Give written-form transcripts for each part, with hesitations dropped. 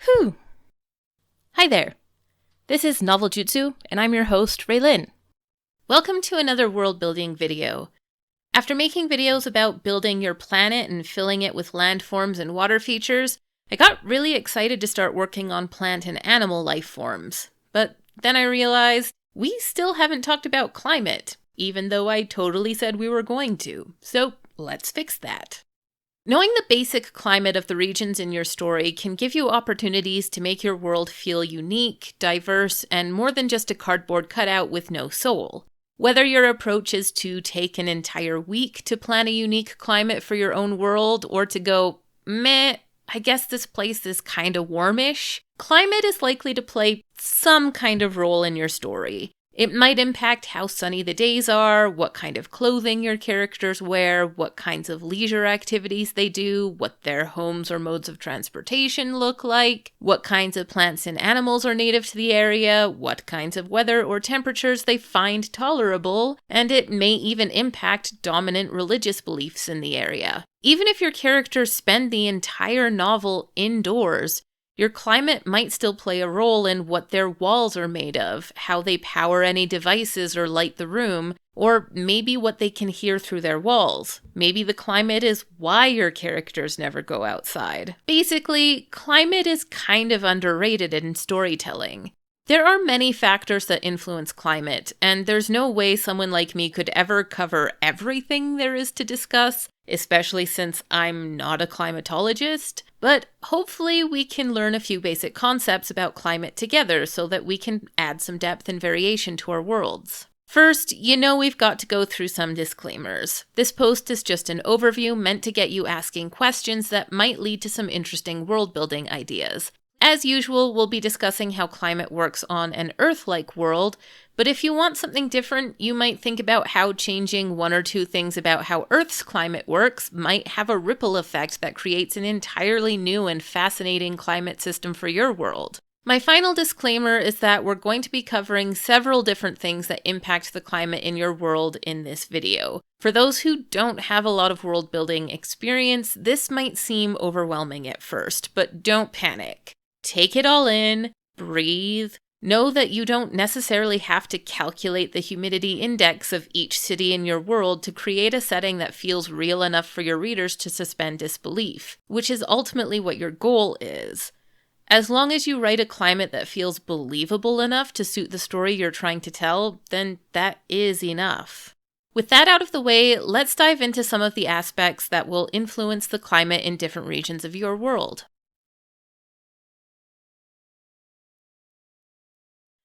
Whew. Hi there. This is Noveljutsu, and I'm your host, Raelyn. Welcome to another world building video. After making videos about building your planet and filling it with landforms and water features, I got really excited to start working on plant and animal life forms. But then I realized we still haven't talked about climate, even though I totally said we were going to. So let's fix that. Knowing the basic climate of the regions in your story can give you opportunities to make your world feel unique, diverse, and more than just a cardboard cutout with no soul. Whether your approach is to take an entire week to plan a unique climate for your own world, or to go, meh, I guess this place is kinda warmish, climate is likely to play some kind of role in your story. It might impact how sunny the days are, what kind of clothing your characters wear, what kinds of leisure activities they do, what their homes or modes of transportation look like, what kinds of plants and animals are native to the area, what kinds of weather or temperatures they find tolerable, and it may even impact dominant religious beliefs in the area. Even if your characters spend the entire novel indoors, your climate might still play a role in what their walls are made of, how they power any devices or light the room, or maybe what they can hear through their walls. Maybe the climate is why your characters never go outside. Basically, climate is kind of underrated in storytelling. There are many factors that influence climate, and there's no way someone like me could ever cover everything there is to discuss, especially since I'm not a climatologist. But hopefully we can learn a few basic concepts about climate together so that we can add some depth and variation to our worlds. First, we've got to go through some disclaimers. This post is just an overview meant to get you asking questions that might lead to some interesting world-building ideas. As usual, we'll be discussing how climate works on an Earth-like world, but if you want something different, you might think about how changing one or two things about how Earth's climate works might have a ripple effect that creates an entirely new and fascinating climate system for your world. My final disclaimer is that we're going to be covering several different things that impact the climate in your world in this video. For those who don't have a lot of world building experience, this might seem overwhelming at first, but don't panic. Take it all in, breathe. Know that you don't necessarily have to calculate the humidity index of each city in your world to create a setting that feels real enough for your readers to suspend disbelief, which is ultimately what your goal is. As long as you write a climate that feels believable enough to suit the story you're trying to tell, then that is enough. With that out of the way, let's dive into some of the aspects that will influence the climate in different regions of your world.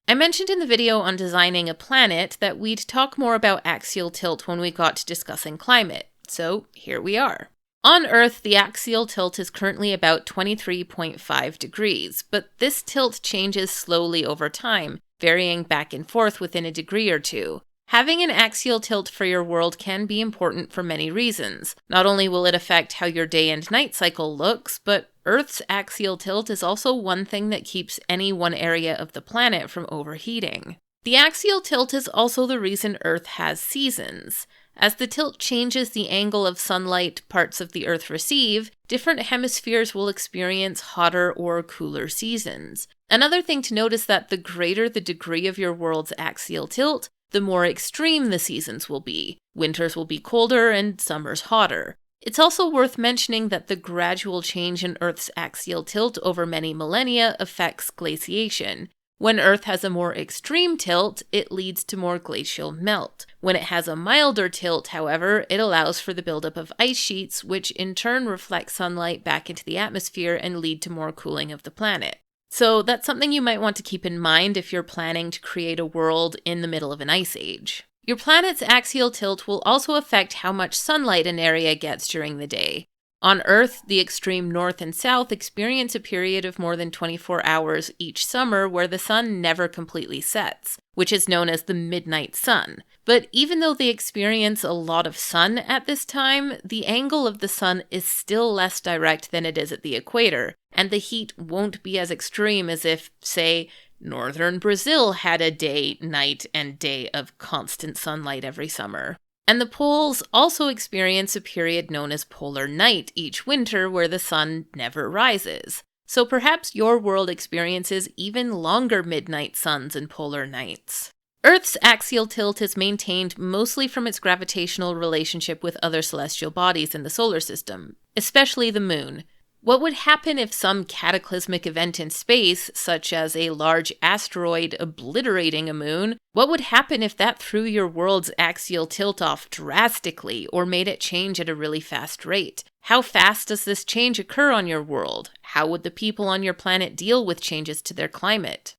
I mentioned in the video on designing a planet that we'd talk more about axial tilt when we got to discussing climate, so here we are. On Earth, the axial tilt is currently about 23.5 degrees, but this tilt changes slowly over time, varying back and forth within a degree or two. Having an axial tilt for your world can be important for many reasons. Not only will it affect how your day and night cycle looks, but Earth's axial tilt is also one thing that keeps any one area of the planet from overheating. The axial tilt is also the reason Earth has seasons. As the tilt changes the angle of sunlight parts of the Earth receive, different hemispheres will experience hotter or cooler seasons. Another thing to note is that the greater the degree of your world's axial tilt, the more extreme the seasons will be. Winters will be colder and summers hotter. It's also worth mentioning that the gradual change in Earth's axial tilt over many millennia affects glaciation. When Earth has a more extreme tilt, it leads to more glacial melt. When it has a milder tilt, however, it allows for the buildup of ice sheets, which in turn reflect sunlight back into the atmosphere and lead to more cooling of the planet. So that's something you might want to keep in mind if you're planning to create a world in the middle of an ice age. Your planet's axial tilt will also affect how much sunlight an area gets during the day. On Earth, the extreme north and south experience a period of more than 24 hours each summer where the sun never completely sets, which is known as the midnight sun. But even though they experience a lot of sun at this time, the angle of the sun is still less direct than it is at the equator, and the heat won't be as extreme as if, say, northern Brazil had a day, night, and day of constant sunlight every summer. And the poles also experience a period known as polar night each winter where the sun never rises. So perhaps your world experiences even longer midnight suns and polar nights. Earth's axial tilt is maintained mostly from its gravitational relationship with other celestial bodies in the solar system, especially the moon. What would happen if some cataclysmic event in space, such as a large asteroid obliterating a moon, what would happen if that threw your world's axial tilt off drastically or made it change at a really fast rate? How fast does this change occur on your world? How would the people on your planet deal with changes to their climate?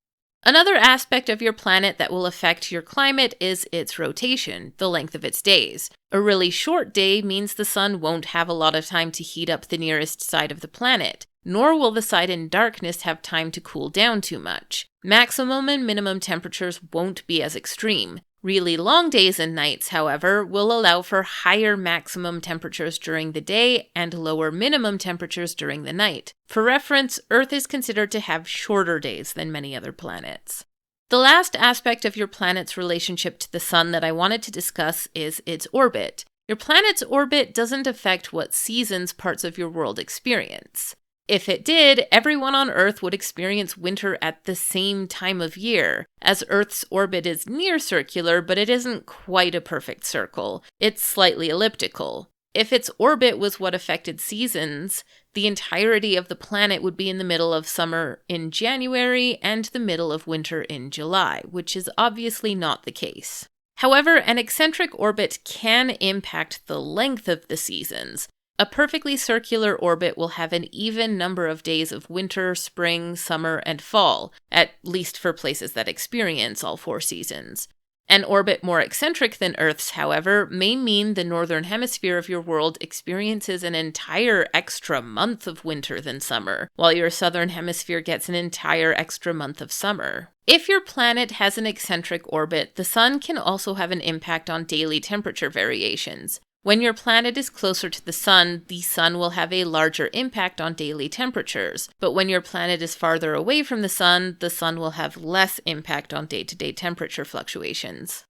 Another aspect of your planet that will affect your climate is its rotation, the length of its days. A really short day means the sun won't have a lot of time to heat up the nearest side of the planet, nor will the side in darkness have time to cool down too much. Maximum and minimum temperatures won't be as extreme. Really long days and nights, however, will allow for higher maximum temperatures during the day and lower minimum temperatures during the night. For reference, Earth is considered to have shorter days than many other planets. The last aspect of your planet's relationship to the sun that I wanted to discuss is its orbit. Your planet's orbit doesn't affect what seasons parts of your world experience. If it did, everyone on Earth would experience winter at the same time of year, as Earth's orbit is near circular, but it isn't quite a perfect circle. It's slightly elliptical. If its orbit was what affected seasons, the entirety of the planet would be in the middle of summer in January and the middle of winter in July, which is obviously not the case. However, an eccentric orbit can impact the length of the seasons. A perfectly circular orbit will have an even number of days of winter, spring, summer, and fall, at least for places that experience all four seasons. An orbit more eccentric than Earth's, however, may mean the northern hemisphere of your world experiences an entire extra month of winter than summer, while your southern hemisphere gets an entire extra month of summer. If your planet has an eccentric orbit, the sun can also have an impact on daily temperature variations. When your planet is closer to the sun will have a larger impact on daily temperatures. But when your planet is farther away from the sun will have less impact on day-to-day temperature fluctuations.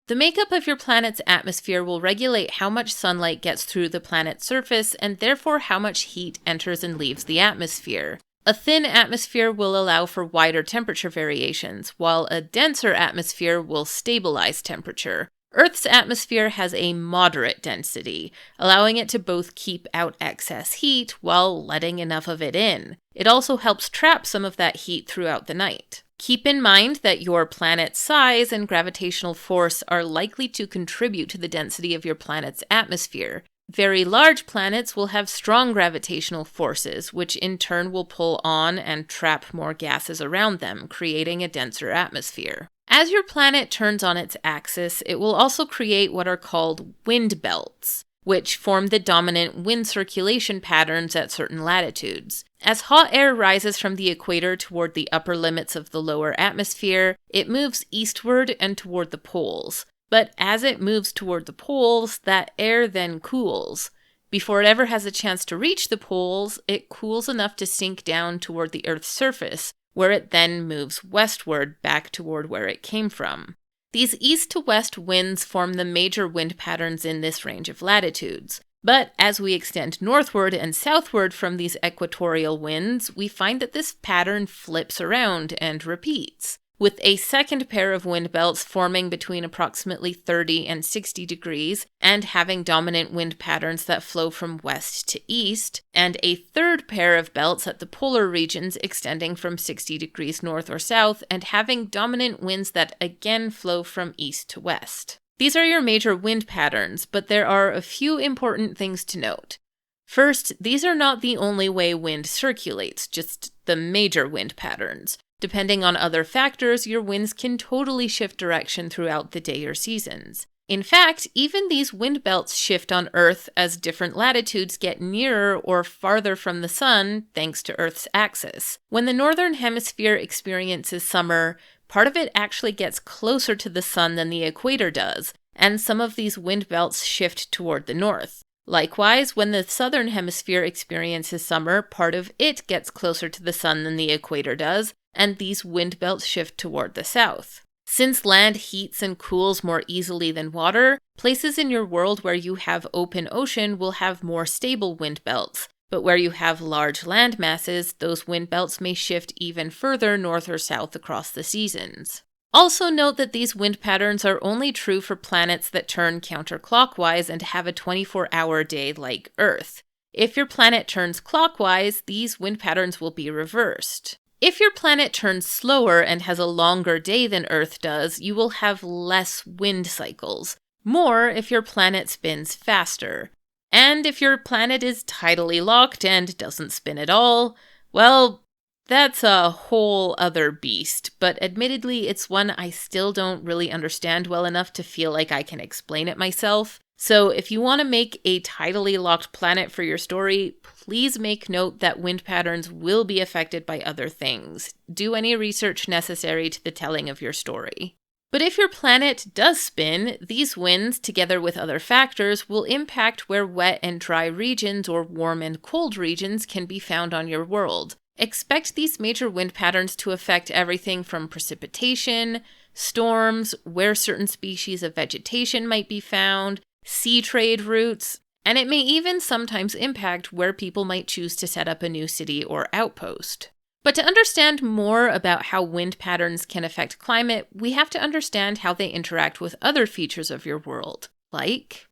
The makeup of your planet's atmosphere will regulate how much sunlight gets through the planet's surface and therefore how much heat enters and leaves the atmosphere. A thin atmosphere will allow for wider temperature variations, while a denser atmosphere will stabilize temperature. Earth's atmosphere has a moderate density, allowing it to both keep out excess heat while letting enough of it in. It also helps trap some of that heat throughout the night. Keep in mind that your planet's size and gravitational force are likely to contribute to the density of your planet's atmosphere. Very large planets will have strong gravitational forces, which in turn will pull on and trap more gases around them, creating a denser atmosphere. As your planet turns on its axis, it will also create what are called wind belts, which form the dominant wind circulation patterns at certain latitudes. As hot air rises from the equator toward the upper limits of the lower atmosphere, it moves eastward and toward the poles. But as it moves toward the poles, that air then cools. Before it ever has a chance to reach the poles, it cools enough to sink down toward the Earth's surface, where it then moves westward back toward where it came from. These east to west winds form the major wind patterns in this range of latitudes. But as we extend northward and southward from these equatorial winds, we find that this pattern flips around and repeats, with a second pair of wind belts forming between approximately 30 and 60 degrees and having dominant wind patterns that flow from west to east, and a third pair of belts at the polar regions extending from 60 degrees north or south and having dominant winds that again flow from east to west. These are your major wind patterns, but there are a few important things to note. First, these are not the only way wind circulates, just the major wind patterns. Depending on other factors, your winds can totally shift direction throughout the day or seasons. In fact, even these wind belts shift on Earth as different latitudes get nearer or farther from the sun thanks to Earth's axis. When the northern hemisphere experiences summer, part of it actually gets closer to the sun than the equator does, and some of these wind belts shift toward the north. Likewise, when the southern hemisphere experiences summer, part of it gets closer to the sun than the equator does, and these wind belts shift toward the south. Since land heats and cools more easily than water, places in your world where you have open ocean will have more stable wind belts, but where you have large land masses, those wind belts may shift even further north or south across the seasons. Also note that these wind patterns are only true for planets that turn counterclockwise and have a 24-hour day like Earth. If your planet turns clockwise, these wind patterns will be reversed. If your planet turns slower and has a longer day than Earth does, you will have less wind cycles. More if your planet spins faster. And if your planet is tidally locked and doesn't spin at all, well, that's a whole other beast, but admittedly it's one I still don't really understand well enough to feel like I can explain it myself. So if you want to make a tidally locked planet for your story, please make note that wind patterns will be affected by other things. Do any research necessary to the telling of your story. But if your planet does spin, these winds, together with other factors, will impact where wet and dry regions or warm and cold regions can be found on your world. Expect these major wind patterns to affect everything from precipitation, storms, where certain species of vegetation might be found, sea trade routes, and it may even sometimes impact where people might choose to set up a new city or outpost. But to understand more about how wind patterns can affect climate, we have to understand how they interact with other features of your world, like...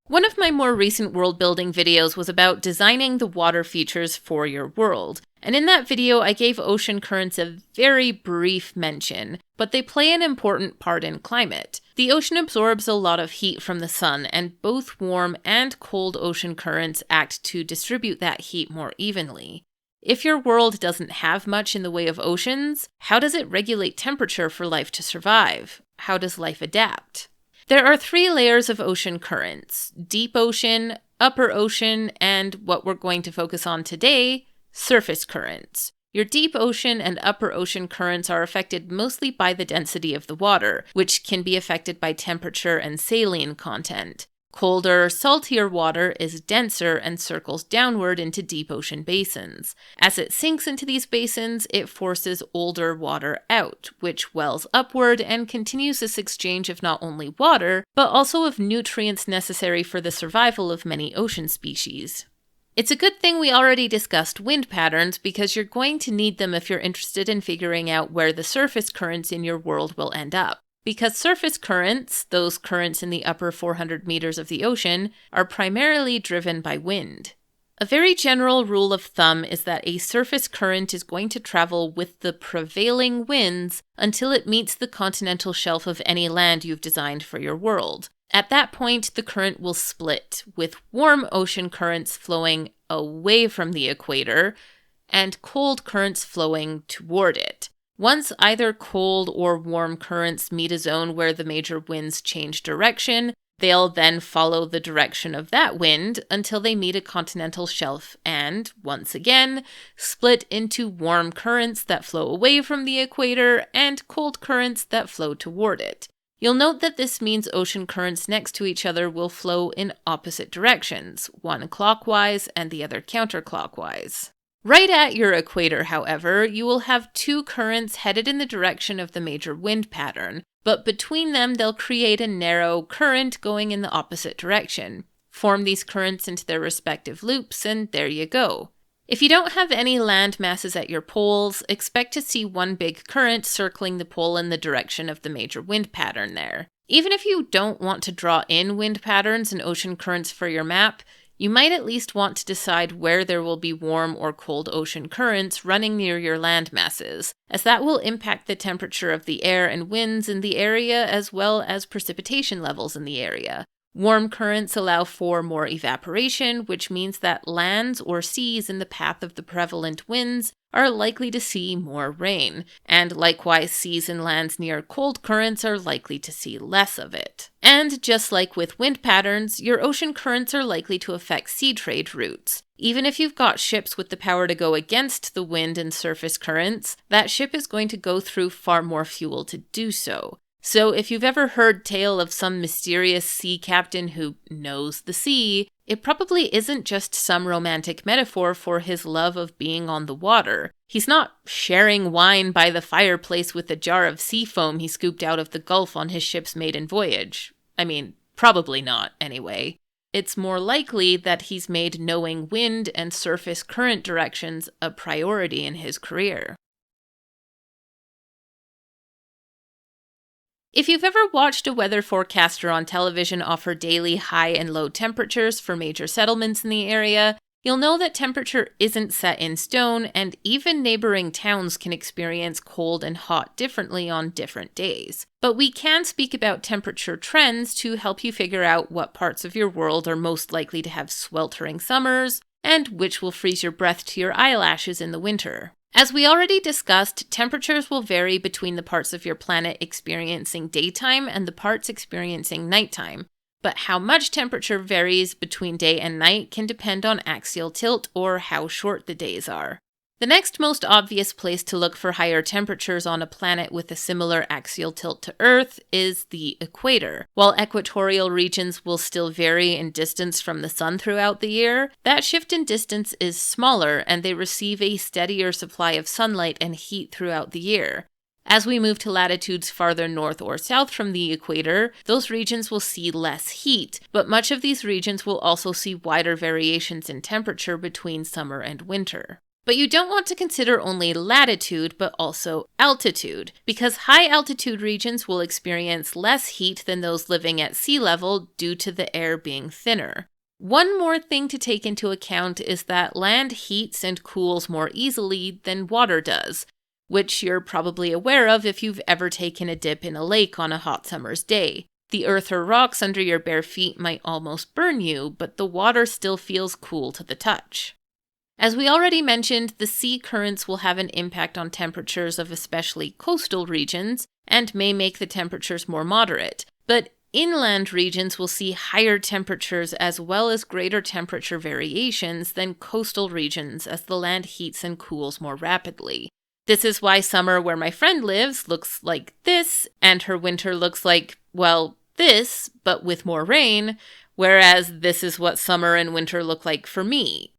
One of my more recent world building videos was about designing the water features for your world, and in that video I gave ocean currents a very brief mention, but they play an important part in climate. The ocean absorbs a lot of heat from the sun, and both warm and cold ocean currents act to distribute that heat more evenly. If your world doesn't have much in the way of oceans, how does it regulate temperature for life to survive? How does life adapt? There are 3 layers of ocean currents: deep ocean, upper ocean, and what we're going to focus on today, surface currents. Your deep ocean and upper ocean currents are affected mostly by the density of the water, which can be affected by temperature and saline content. Colder, saltier water is denser and circles downward into deep ocean basins. As it sinks into these basins, it forces older water out, which wells upward and continues this exchange of not only water, but also of nutrients necessary for the survival of many ocean species. It's a good thing we already discussed wind patterns because you're going to need them if you're interested in figuring out where the surface currents in your world will end up. Because surface currents, those currents in the upper 400 meters of the ocean, are primarily driven by wind. A very general rule of thumb is that a surface current is going to travel with the prevailing winds until it meets the continental shelf of any land you've designed for your world. At that point, the current will split, with warm ocean currents flowing away from the equator and cold currents flowing toward it. Once either cold or warm currents meet a zone where the major winds change direction, they'll then follow the direction of that wind until they meet a continental shelf and, once again, split into warm currents that flow away from the equator and cold currents that flow toward it. You'll note that this means ocean currents next to each other will flow in opposite directions, one clockwise and the other counterclockwise. Right at your equator, however, you will have 2 currents headed in the direction of the major wind pattern, but between them they'll create a narrow current going in the opposite direction. Form these currents into their respective loops, and there you go. If you don't have any land masses at your poles, expect to see one big current circling the pole in the direction of the major wind pattern there. Even if you don't want to draw in wind patterns and ocean currents for your map, you might at least want to decide where there will be warm or cold ocean currents running near your land masses, as that will impact the temperature of the air and winds in the area as well as precipitation levels in the area. Warm currents allow for more evaporation, which means that lands or seas in the path of the prevalent winds are likely to see more rain, and likewise seas and lands near cold currents are likely to see less of it. And just like with wind patterns, your ocean currents are likely to affect sea trade routes. Even if you've got ships with the power to go against the wind and surface currents, that ship is going to go through far more fuel to do so. So if you've ever heard tale of some mysterious sea captain who knows the sea, it probably isn't just some romantic metaphor for his love of being on the water. He's not sharing wine by the fireplace with a jar of sea foam he scooped out of the Gulf on his ship's maiden voyage. I mean, probably not, anyway. It's more likely that he's made knowing wind and surface current directions a priority in his career. If you've ever watched a weather forecaster on television offer daily high and low temperatures for major settlements in the area, you'll know that temperature isn't set in stone, and even neighboring towns can experience cold and hot differently on different days. But we can speak about temperature trends to help you figure out what parts of your world are most likely to have sweltering summers, and which will freeze your breath to your eyelashes in the winter. As we already discussed, temperatures will vary between the parts of your planet experiencing daytime and the parts experiencing nighttime, but how much temperature varies between day and night can depend on axial tilt or how short the days are. The next most obvious place to look for higher temperatures on a planet with a similar axial tilt to Earth is the equator. While equatorial regions will still vary in distance from the sun throughout the year, that shift in distance is smaller and they receive a steadier supply of sunlight and heat throughout the year. As we move to latitudes farther north or south from the equator, those regions will see less heat, but much of these regions will also see wider variations in temperature between summer and winter. But you don't want to consider only latitude, but also altitude, because high altitude regions will experience less heat than those living at sea level due to the air being thinner. One more thing to take into account is that land heats and cools more easily than water does, which you're probably aware of if you've ever taken a dip in a lake on a hot summer's day. The earth or rocks under your bare feet might almost burn you, but the water still feels cool to the touch. As we already mentioned, the sea currents will have an impact on temperatures of especially coastal regions and may make the temperatures more moderate, but inland regions will see higher temperatures as well as greater temperature variations than coastal regions as the land heats and cools more rapidly. This is why summer where my friend lives looks like this, and her winter looks like, well, this, but with more rain, whereas this is what summer and winter look like for me.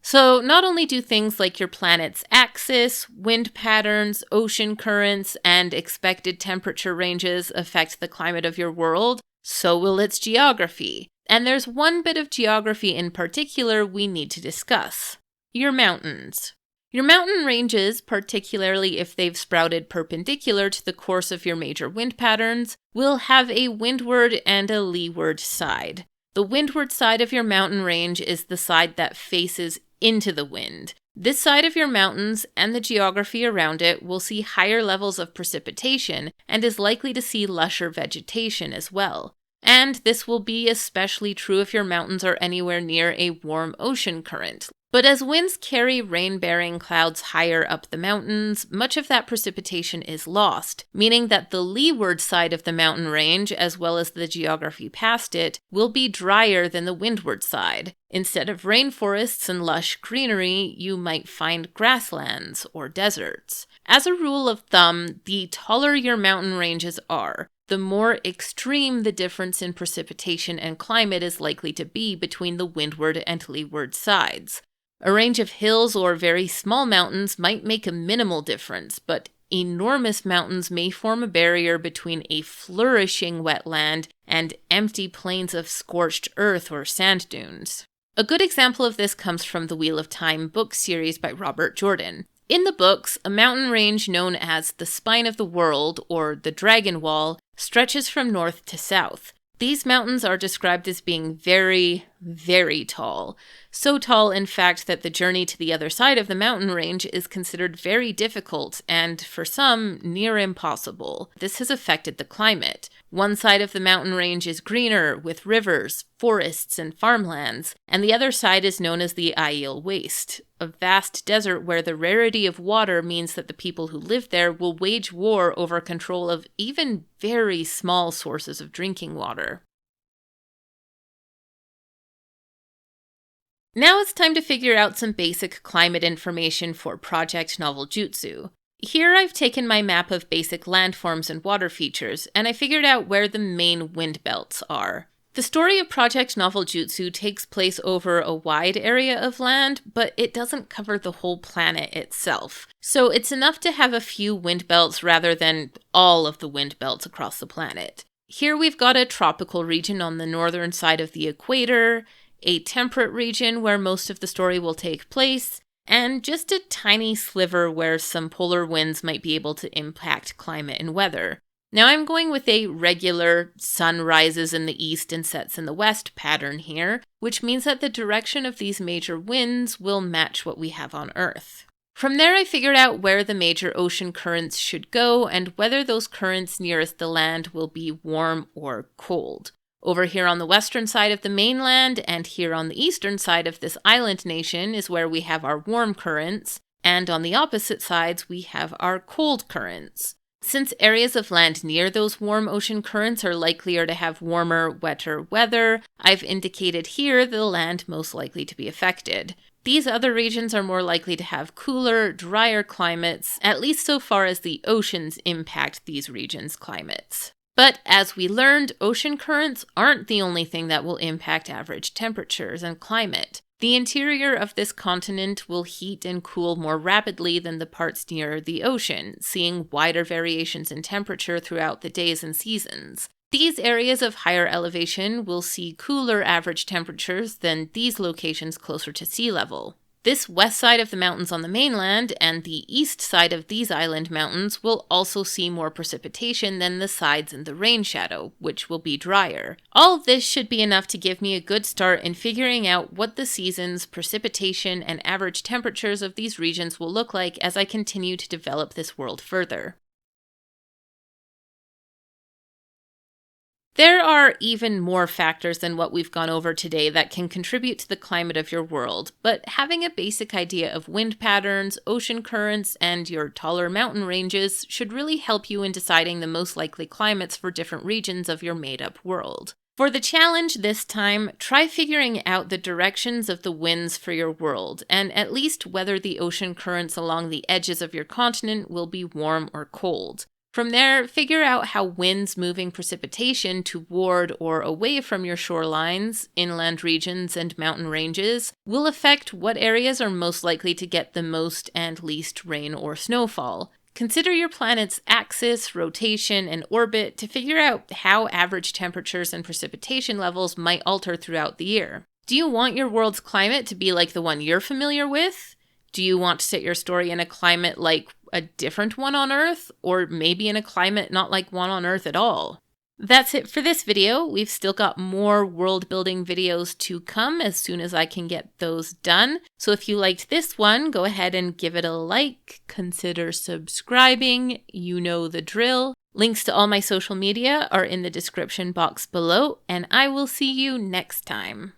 So not only do things like your planet's axis, wind patterns, ocean currents, and expected temperature ranges affect the climate of your world, so will its geography. And there's one bit of geography in particular we need to discuss: your mountains. Your mountain ranges, particularly if they've sprouted perpendicular to the course of your major wind patterns, will have a windward and a leeward side. The windward side of your mountain range is the side that faces into the wind. This side of your mountains and the geography around it will see higher levels of precipitation and is likely to see lusher vegetation as well. And this will be especially true if your mountains are anywhere near a warm ocean current. But as winds carry rain-bearing clouds higher up the mountains, much of that precipitation is lost, meaning that the leeward side of the mountain range, as well as the geography past it, will be drier than the windward side. Instead of rainforests and lush greenery, you might find grasslands or deserts. As a rule of thumb, the taller your mountain ranges are, the more extreme the difference in precipitation and climate is likely to be between the windward and leeward sides. A range of hills or very small mountains might make a minimal difference, but enormous mountains may form a barrier between a flourishing wetland and empty plains of scorched earth or sand dunes. A good example of this comes from the Wheel of Time book series by Robert Jordan. In the books, a mountain range known as the Spine of the World, or the Dragon Wall, stretches from north to south. These mountains are described as being very, very tall. So tall, in fact, that the journey to the other side of the mountain range is considered very difficult and, for some, near impossible. This has affected the climate. One side of the mountain range is greener, with rivers, forests, and farmlands, and the other side is known as the Aiel Waste, a vast desert where the rarity of water means that the people who live there will wage war over control of even very small sources of drinking water. Now it's time to figure out some basic climate information for Project Noveljutsu. Here I've taken my map of basic landforms and water features, and I figured out where the main wind belts are. The story of Project Noveljutsu takes place over a wide area of land, but it doesn't cover the whole planet itself. So it's enough to have a few wind belts rather than all of the wind belts across the planet. Here we've got a tropical region on the northern side of the equator, a temperate region where most of the story will take place, and just a tiny sliver where some polar winds might be able to impact climate and weather. Now I'm going with a regular sun rises in the east and sets in the west pattern here, which means that the direction of these major winds will match what we have on Earth. From there I figured out where the major ocean currents should go and whether those currents nearest the land will be warm or cold. Over here on the western side of the mainland and here on the eastern side of this island nation is where we have our warm currents, and on the opposite sides we have our cold currents. Since areas of land near those warm ocean currents are likelier to have warmer, wetter weather, I've indicated here the land most likely to be affected. These other regions are more likely to have cooler, drier climates, at least so far as the oceans impact these regions' climates. But as we learned, ocean currents aren't the only thing that will impact average temperatures and climate. The interior of this continent will heat and cool more rapidly than the parts near the ocean, seeing wider variations in temperature throughout the days and seasons. These areas of higher elevation will see cooler average temperatures than these locations closer to sea level. This west side of the mountains on the mainland and the east side of these island mountains will also see more precipitation than the sides in the rain shadow, which will be drier. All of this should be enough to give me a good start in figuring out what the seasons, precipitation, and average temperatures of these regions will look like as I continue to develop this world further. There are even more factors than what we've gone over today that can contribute to the climate of your world, but having a basic idea of wind patterns, ocean currents, and your taller mountain ranges should really help you in deciding the most likely climates for different regions of your made-up world. For the challenge this time, try figuring out the directions of the winds for your world, and at least whether the ocean currents along the edges of your continent will be warm or cold. From there, figure out how winds moving precipitation toward or away from your shorelines, inland regions, and mountain ranges will affect what areas are most likely to get the most and least rain or snowfall. Consider your planet's axis, rotation, and orbit to figure out how average temperatures and precipitation levels might alter throughout the year. Do you want your world's climate to be like the one you're familiar with? Do you want to set your story in a climate like a different one on Earth, or maybe in a climate not like one on Earth at all? That's it for this video. We've still got more world building videos to come as soon as I can get those done. So if you liked this one, go ahead and give it a like, consider subscribing, you know the drill. Links to all my social media are in the description box below, and I will see you next time.